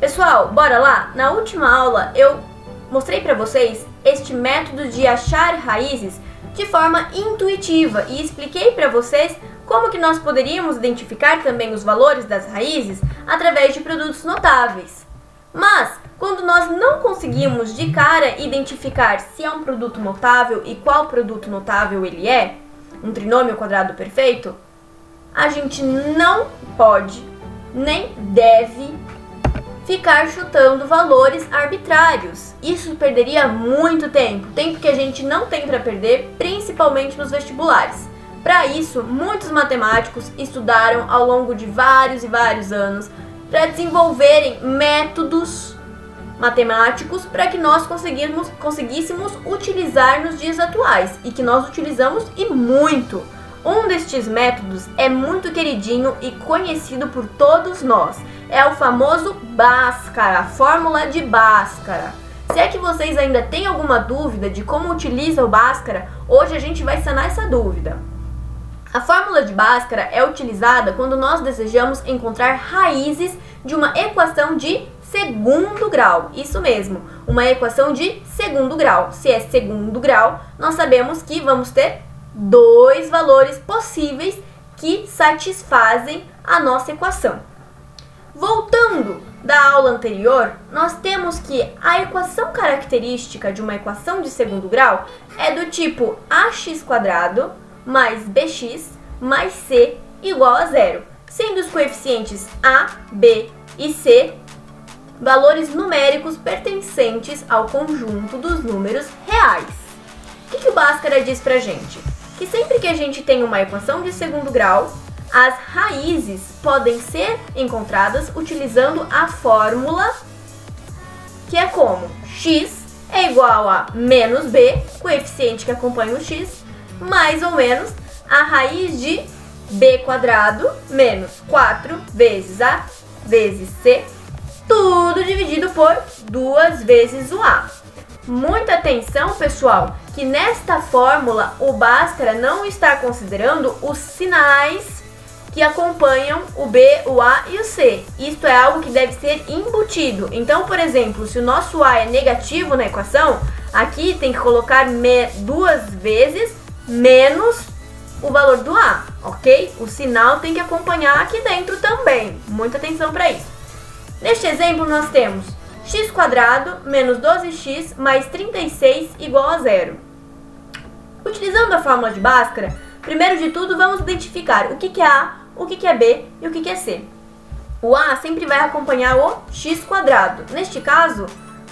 Pessoal, bora lá? Na última aula eu mostrei para vocês este método de achar raízes de forma intuitiva e expliquei para vocês como que nós poderíamos identificar também os valores das raízes através de produtos notáveis. Mas, quando nós não conseguimos de cara identificar se é um produto notável e qual produto notável ele é, um trinômio quadrado perfeito, a gente não pode nem deve ficar chutando valores arbitrários. Isso perderia muito tempo que a gente não tem para perder, principalmente nos vestibulares. Para isso, muitos matemáticos estudaram ao longo de vários e vários anos para desenvolverem métodos matemáticos para que nós conseguíssemos utilizar nos dias atuais e que nós utilizamos e muito. Um destes métodos é muito queridinho e conhecido por todos nós. É o famoso Bhaskara, a fórmula de Bhaskara. Se é que vocês ainda têm alguma dúvida de como utiliza o Bhaskara, hoje a gente vai sanar essa dúvida. A fórmula de Bhaskara é utilizada quando nós desejamos encontrar raízes de uma equação de segundo grau. Isso mesmo, uma equação de segundo grau. Se é segundo grau, nós sabemos que vamos ter dois valores possíveis que satisfazem a nossa equação. Voltando da aula anterior, nós temos que a equação característica de uma equação de segundo grau é do tipo ax² mais bx mais c igual a zero, sendo os coeficientes a, b e c valores numéricos pertencentes ao conjunto dos números reais. O que o Bhaskara diz pra gente? Que sempre que a gente tem uma equação de segundo grau, as raízes podem ser encontradas utilizando a fórmula que é como x é igual a menos b, coeficiente que acompanha o x, mais ou menos a raiz de b² menos 4 vezes a vezes c, tudo dividido por 2 vezes o a. Muita atenção, pessoal, que nesta fórmula o Bhaskara não está considerando os sinais que acompanham o B, o A e o C. Isto é algo que deve ser embutido. Então, por exemplo, se o nosso A é negativo na equação, aqui tem que colocar 2 vezes menos o valor do A, ok? O sinal tem que acompanhar aqui dentro também. Muita atenção para isso. Neste exemplo, nós temos x² menos 12x mais 36 igual a zero. Utilizando a fórmula de Bhaskara, primeiro de tudo vamos identificar o que é A, o que é B e o que é C. O A sempre vai acompanhar o x². Neste caso,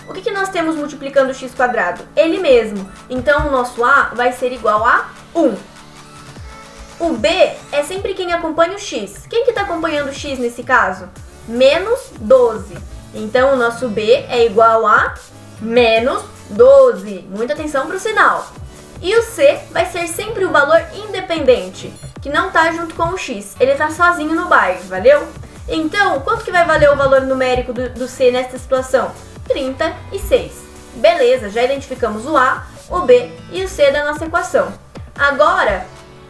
o que nós temos multiplicando o x²? Ele mesmo. Então, o nosso A vai ser igual a 1. O B é sempre quem acompanha o x. Quem que está acompanhando o x nesse caso? Menos 12. Então, o nosso B é igual a menos 12. Muita atenção para o sinal. E o C vai ser sempre o valor independente, que não está junto com o x. Ele está sozinho no bairro, valeu? Então, quanto que vai valer o valor numérico do C nessa situação? 36. Beleza, já identificamos o A, o B e o C da nossa equação. Agora,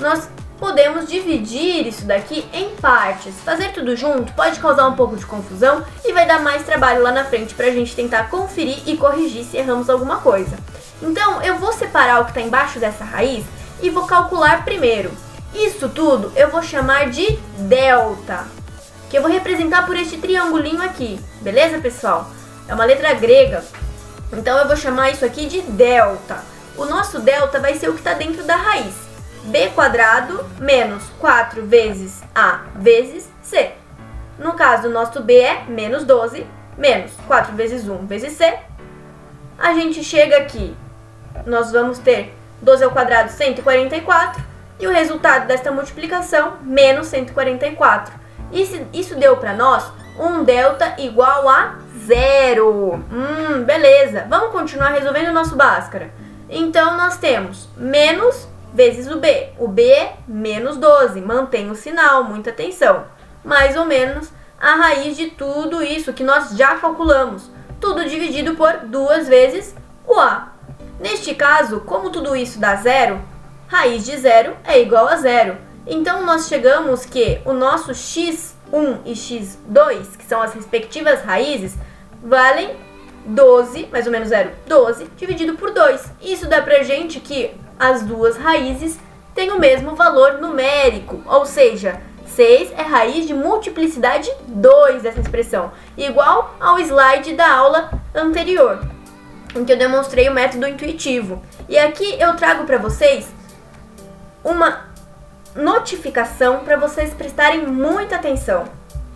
nós podemos dividir isso daqui em partes. Fazer tudo junto pode causar um pouco de confusão e vai dar mais trabalho lá na frente para a gente tentar conferir e corrigir se erramos alguma coisa. Então, eu vou separar o que está embaixo dessa raiz e vou calcular primeiro. Isso tudo eu vou chamar de delta, que eu vou representar por este triangulinho aqui. Beleza, pessoal? É uma letra grega, então eu vou chamar isso aqui de delta. O nosso delta vai ser o que está dentro da raiz. b² menos 4 vezes a vezes c. No caso, o nosso b é menos 12, menos 4 vezes 1 vezes c. A gente chega aqui, nós vamos ter 12 ao quadrado, 144, e o resultado desta multiplicação, menos 144. Isso deu para nós um delta igual a 0. Beleza, vamos continuar resolvendo o nosso Bhaskara. Então, nós temos menos vezes o B. O B é menos 12, mantém o sinal, muita atenção. Mais ou menos a raiz de tudo isso que nós já calculamos. Tudo dividido por 2 vezes o A. Neste caso, como tudo isso dá zero, raiz de zero é igual a zero. Então, nós chegamos que o nosso x, x1 e x2, que são as respectivas raízes, valem 12, mais ou menos 0,12, dividido por 2. Isso dá pra gente que as duas raízes têm o mesmo valor numérico, ou seja, 6 é raiz de multiplicidade 2 dessa expressão, igual ao slide da aula anterior, em que eu demonstrei o método intuitivo. E aqui eu trago para vocês uma notificação para vocês prestarem muita atenção.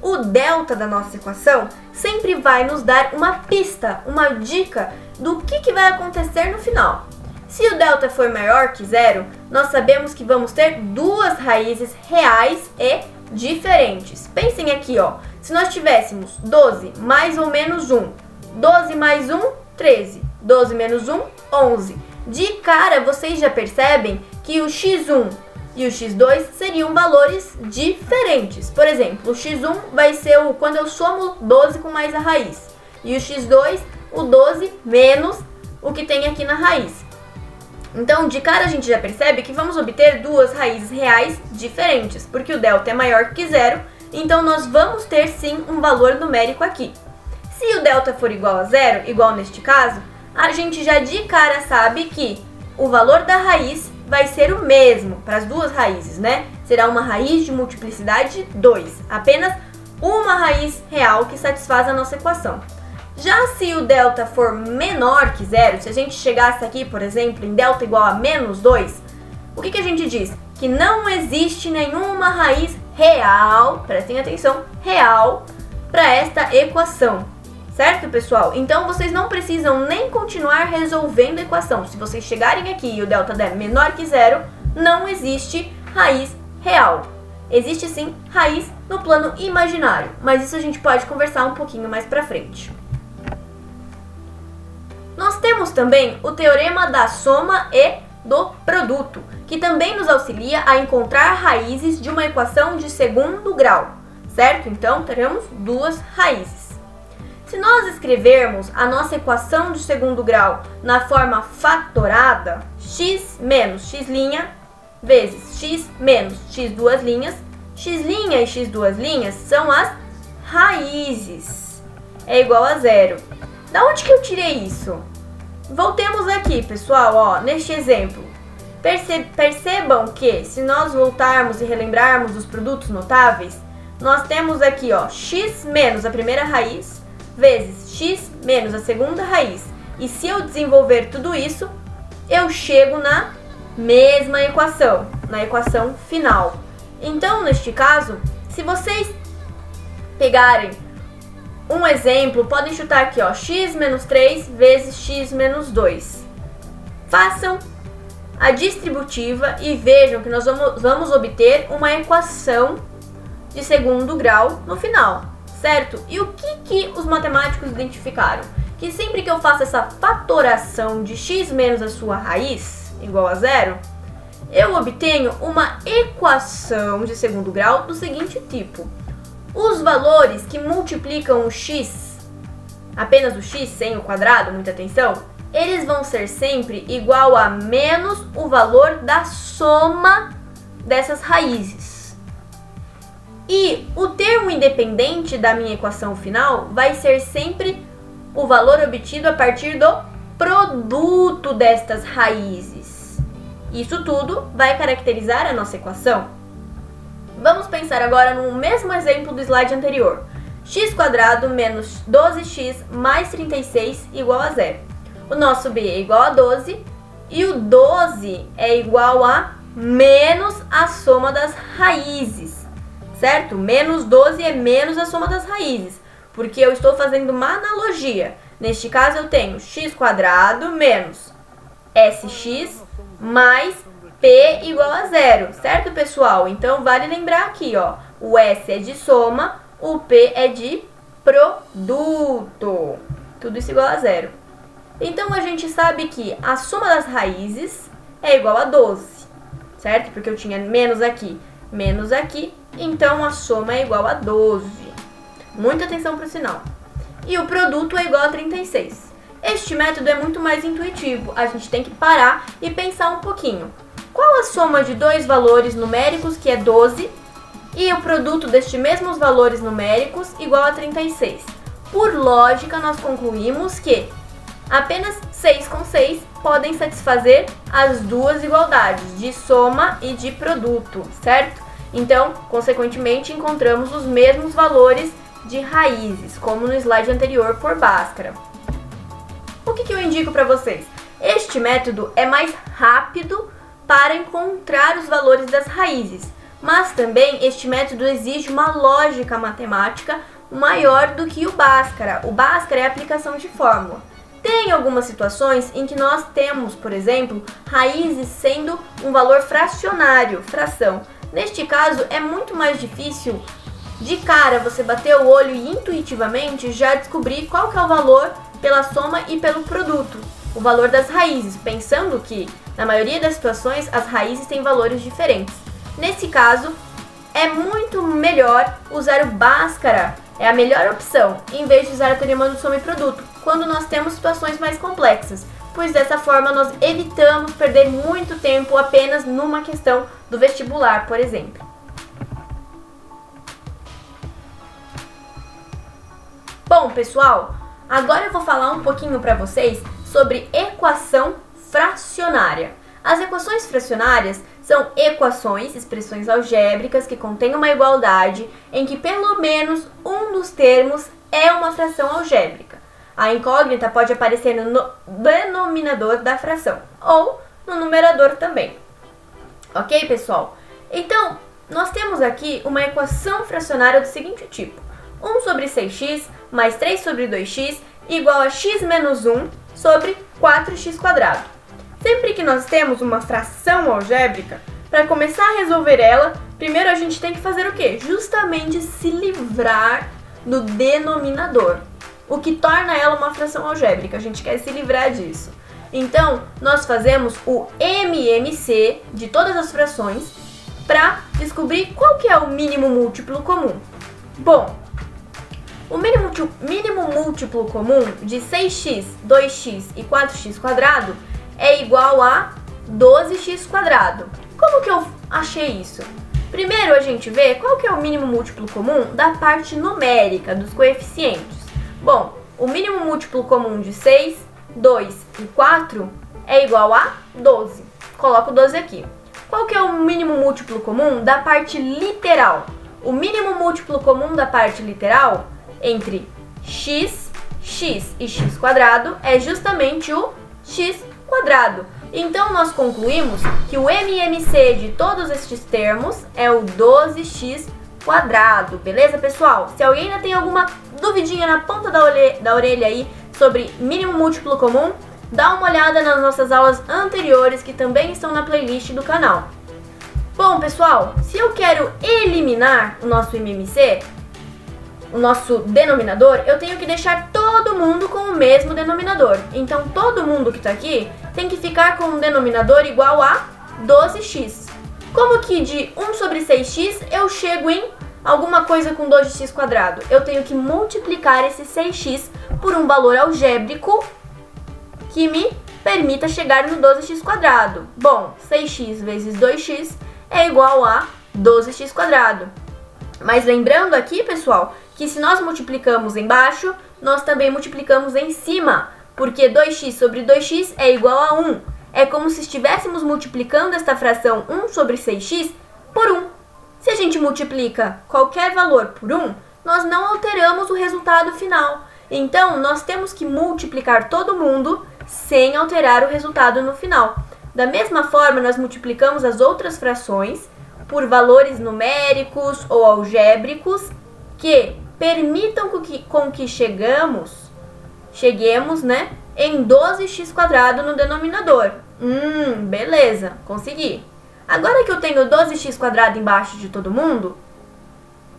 O delta da nossa equação sempre vai nos dar uma pista, uma dica do que vai acontecer no final. Se o delta for maior que zero, nós sabemos que vamos ter duas raízes reais e diferentes. Pensem aqui, ó, se nós tivéssemos 12 mais ou menos 1, 12 mais 1, 13, 12 menos 1, 11. De cara, vocês já percebem que o x1 e o x2 seriam valores diferentes. Por exemplo, o x1 vai ser quando eu somo 12 com mais a raiz. E o x2, o 12 menos o que tem aqui na raiz. Então, de cara a gente já percebe que vamos obter duas raízes reais diferentes, porque o delta é maior que zero, então nós vamos ter sim um valor numérico aqui. Se o delta for igual a zero, igual neste caso, a gente já de cara sabe que o valor da raiz vai ser o mesmo para as duas raízes, né? Será uma raiz de multiplicidade 2, apenas uma raiz real que satisfaz a nossa equação. Já se o delta for menor que zero, se a gente chegasse aqui, por exemplo, em delta igual a menos 2, o que a gente diz? Que não existe nenhuma raiz real, prestem atenção, real, para esta equação. Certo, pessoal? Então, vocês não precisam nem continuar resolvendo a equação. Se vocês chegarem aqui e o delta der menor que zero, não existe raiz real. Existe sim raiz no plano imaginário, mas isso a gente pode conversar um pouquinho mais pra frente. Nós temos também o teorema da soma e do produto, que também nos auxilia a encontrar raízes de uma equação de segundo grau, certo? Então, teremos duas raízes. Se nós escrevermos a nossa equação de segundo grau na forma fatorada, x menos x' vezes x menos x duas linhas, x' e x duas linhas são as raízes. É igual a zero. Da onde que eu tirei isso? Voltemos aqui, pessoal, ó, neste exemplo. Percebam que, se nós voltarmos e relembrarmos os produtos notáveis, nós temos aqui, ó, x menos a primeira raiz, vezes x menos a segunda raiz. E se eu desenvolver tudo isso, eu chego na mesma equação, na equação final. Então, neste caso, se vocês pegarem um exemplo, podem chutar aqui, ó, x menos 3 vezes x menos 2. Façam a distributiva e vejam que nós vamos obter uma equação de segundo grau no final. Certo? E o que os matemáticos identificaram? Que sempre que eu faço essa fatoração de x menos a sua raiz, igual a zero, eu obtenho uma equação de segundo grau do seguinte tipo. Os valores que multiplicam o x, apenas o x sem o quadrado, muita atenção, eles vão ser sempre igual a menos o valor da soma dessas raízes. E o termo independente da minha equação final vai ser sempre o valor obtido a partir do produto destas raízes. Isso tudo vai caracterizar a nossa equação. Vamos pensar agora no mesmo exemplo do slide anterior. x² menos 12x mais 36 igual a zero. O nosso b é igual a 12 e o 12 é igual a menos a soma das raízes. Certo? Menos 12 é menos a soma das raízes, porque eu estou fazendo uma analogia. Neste caso, eu tenho x² menos sx mais p igual a zero, certo, pessoal? Então, vale lembrar aqui, ó, o s é de soma, o p é de produto. Tudo isso igual a zero. Então, a gente sabe que a soma das raízes é igual a 12, certo? Porque eu tinha menos aqui, então a soma é igual a 12. Muita atenção para o sinal. E o produto é igual a 36. Este método é muito mais intuitivo, a gente tem que parar e pensar um pouquinho. Qual a soma de dois valores numéricos, que é 12, e o produto destes mesmos valores numéricos igual a 36. Por lógica, nós concluímos que apenas 6 com 6 podem satisfazer as duas igualdades, de soma e de produto, certo? Então, consequentemente, encontramos os mesmos valores de raízes, como no slide anterior por Bhaskara. O que eu indico para vocês? Este método é mais rápido para encontrar os valores das raízes, mas também este método exige uma lógica matemática maior do que o Bhaskara. O Bhaskara é a aplicação de fórmula. Tem algumas situações em que nós temos, por exemplo, raízes sendo um valor fracionário, fração. Neste caso, é muito mais difícil de cara você bater o olho e intuitivamente já descobrir qual que é o valor pela soma e pelo produto, o valor das raízes, pensando que, na maioria das situações, as raízes têm valores diferentes. Nesse caso, é muito melhor usar o Bhaskara, é a melhor opção, em vez de usar a teorema do soma e produto, quando nós temos situações mais complexas, pois dessa forma nós evitamos perder muito tempo apenas numa questão do vestibular, por exemplo. Bom, pessoal, agora eu vou falar um pouquinho para vocês sobre equação fracionária. As equações fracionárias são equações, expressões algébricas que contêm uma igualdade em que pelo menos um dos termos é uma fração algébrica. A incógnita pode aparecer no denominador da fração ou no numerador também. Ok, pessoal? Então, nós temos aqui uma equação fracionária do seguinte tipo: 1 sobre 6x mais 3 sobre 2x igual a x menos 1 sobre 4x². Sempre que nós temos uma fração algébrica, para começar a resolver ela, primeiro a gente tem que fazer o quê? Justamente se livrar do denominador, o que torna ela uma fração algébrica. A gente quer se livrar disso. Então, nós fazemos o MMC de todas as frações para descobrir qual que é o mínimo múltiplo comum. Bom, o mínimo múltiplo comum de 6x, 2x e 4x² é igual a 12x². Como que eu achei isso? Primeiro a gente vê qual que é o mínimo múltiplo comum da parte numérica, dos coeficientes. Bom, o mínimo múltiplo comum de 6, 2 e 4 é igual a 12. Coloco 12 aqui. Qual que é o mínimo múltiplo comum da parte literal? O mínimo múltiplo comum da parte literal entre x, x e x² é justamente o x². Então, nós concluímos que o MMC de todos estes termos é o 12x². Beleza, pessoal? Se alguém ainda tem alguma duvidinha na ponta da orelha aí sobre mínimo múltiplo comum, dá uma olhada nas nossas aulas anteriores que também estão na playlist do canal. Bom, pessoal, se eu quero eliminar o nosso MMC, o nosso denominador, eu tenho que deixar todo mundo com o mesmo denominador. Então, todo mundo que está aqui tem que ficar com um denominador igual a 12x. Como que de 1 sobre 6x eu chego em alguma coisa com 12x²? Eu tenho que multiplicar esse 6x por um valor algébrico que me permita chegar no 12x². Bom, 6x vezes 2x é igual a 12x². Mas lembrando aqui, pessoal, que se nós multiplicamos embaixo, nós também multiplicamos em cima, porque 2x sobre 2x é igual a 1. É como se estivéssemos multiplicando esta fração 1 sobre 6x por 1. Se a gente multiplica qualquer valor por 1, nós não alteramos o resultado final. Então, nós temos que multiplicar todo mundo sem alterar o resultado no final. Da mesma forma, nós multiplicamos as outras frações por valores numéricos ou algébricos que permitam com que cheguemos, né, em 12x² no denominador. Beleza, consegui. Agora que eu tenho 12x² embaixo de todo mundo,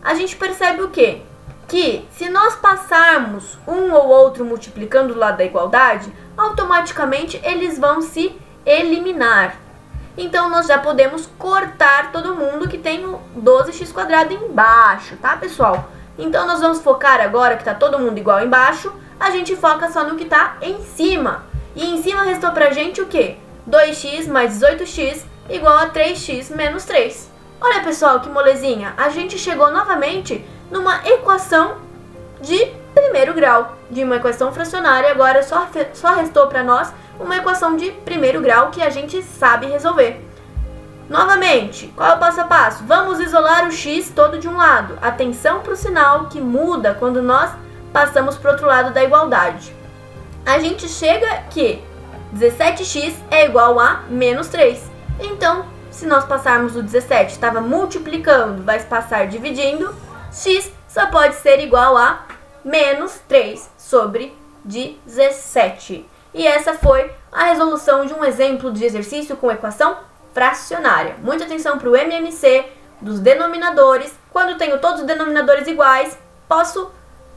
a gente percebe o quê? Que se nós passarmos um ou outro multiplicando do lado da igualdade, automaticamente eles vão se eliminar. Então, nós já podemos cortar todo mundo que tem o 12x² embaixo, tá, pessoal? Então, nós vamos focar agora que tá todo mundo igual embaixo, a gente foca só no que tá em cima. E em cima restou pra gente o quê? 2x mais 18x igual a 3x menos 3. Olha, pessoal, que molezinha. A gente chegou novamente numa equação de primeiro grau, de uma equação fracionária. Agora só restou para nós uma equação de primeiro grau que a gente sabe resolver. Novamente, qual é o passo a passo? Vamos isolar o x todo de um lado. Atenção para o sinal que muda quando nós passamos para o outro lado da igualdade. A gente chega que 17x é igual a menos 3. Então, se nós passarmos o 17, estava multiplicando, vai passar dividindo, x só pode ser igual a menos 3 sobre 17. E essa foi a resolução de um exemplo de exercício com equação fracionária. Muita atenção para o MMC dos denominadores. Quando tenho todos os denominadores iguais, posso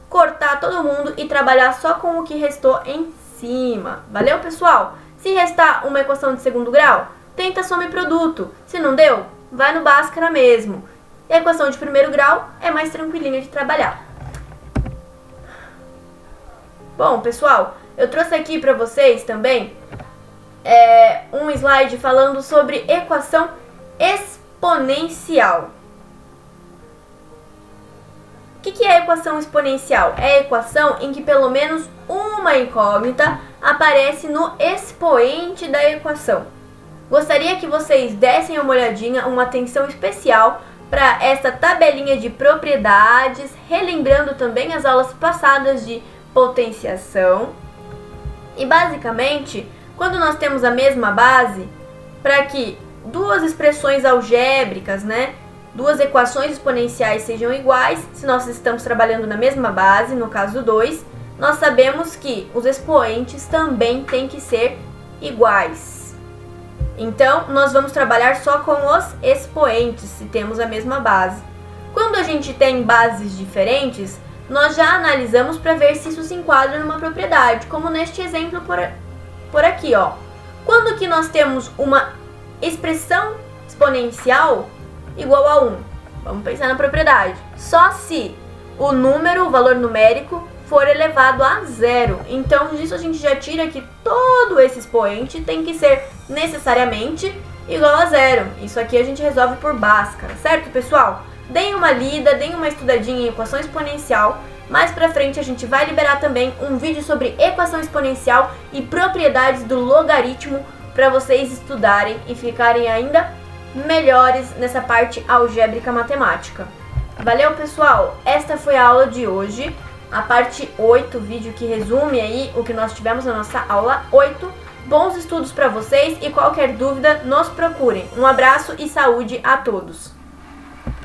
cortar todo mundo e trabalhar só com o que restou em cima. Valeu, pessoal? Se restar uma equação de segundo grau, tenta soma e produto. Se não deu, vai no Bhaskara mesmo. E a equação de primeiro grau é mais tranquilinha de trabalhar. Bom, pessoal, eu trouxe aqui para vocês também um slide falando sobre equação exponencial. O que é a equação exponencial? É a equação em que pelo menos uma incógnita aparece no expoente da equação. Gostaria que vocês dessem uma olhadinha, uma atenção especial para essa tabelinha de propriedades, relembrando também as aulas passadas de potenciação. E basicamente, quando nós temos a mesma base, para que duas expressões algébricas, duas equações exponenciais sejam iguais, se nós estamos trabalhando na mesma base, no caso 2, nós sabemos que os expoentes também têm que ser iguais. Então, nós vamos trabalhar só com os expoentes, se temos a mesma base. Quando a gente tem bases diferentes, nós já analisamos para ver se isso se enquadra numa propriedade, como neste exemplo por aqui, ó. Quando que nós temos uma expressão exponencial igual a 1? Vamos pensar na propriedade. Só se o número, o valor numérico, for elevado a 0. Então, disso a gente já tira que todo esse expoente tem que ser necessariamente igual a 0. Isso aqui a gente resolve por Bhaskara, certo, pessoal? Deem uma lida, deem uma estudadinha em equação exponencial. Mais pra frente a gente vai liberar também um vídeo sobre equação exponencial e propriedades do logaritmo para vocês estudarem e ficarem ainda melhores nessa parte algébrica matemática. Valeu, pessoal? Esta foi a aula de hoje, a parte 8, vídeo que resume aí o que nós tivemos na nossa aula 8. Bons estudos para vocês e qualquer dúvida nos procurem. Um abraço e saúde a todos!